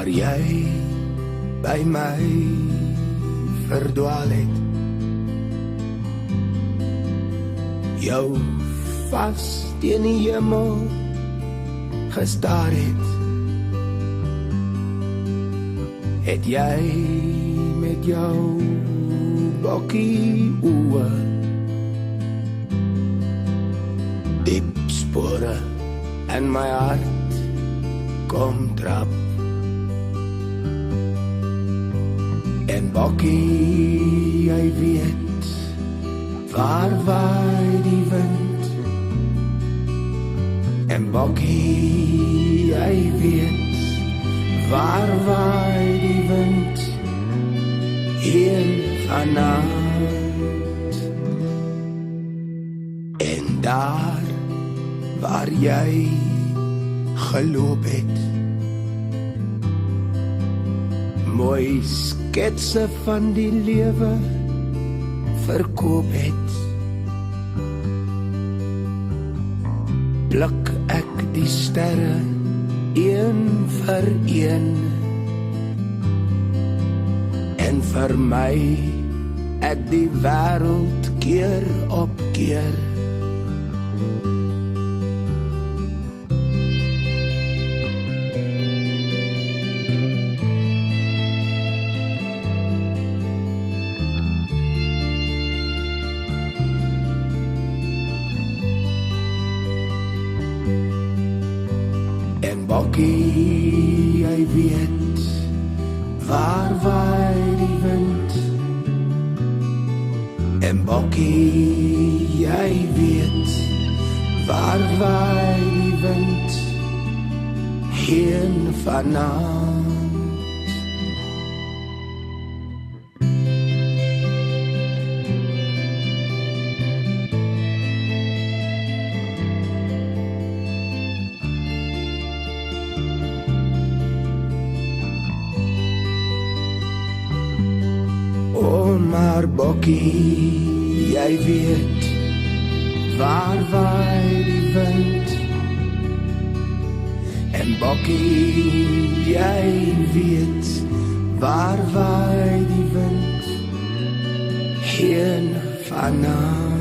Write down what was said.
waar jy by my verdwaal het, jou vas teen die hemel gestaar het jy met jou bokkie oë diep spore in my hart kom trap. En bokkie, jy weet waar waai die wind. En bokkie, jy weet waar waai die wind. Hier vanavond. En daar waar jy geloop het, mooi sketse van die lewe verkoop het, pluk ek die sterre een vir een, en vir my ek die wêreld keer op keer. En bokkie, jy weet waar waai die wind. En bokkie, jy weet waar waai die wind. Heen vanavond. O, maar bokkie, jy weet waar waai die wind. En bokkie, jy weet waar waai die wind. Heen vanavond.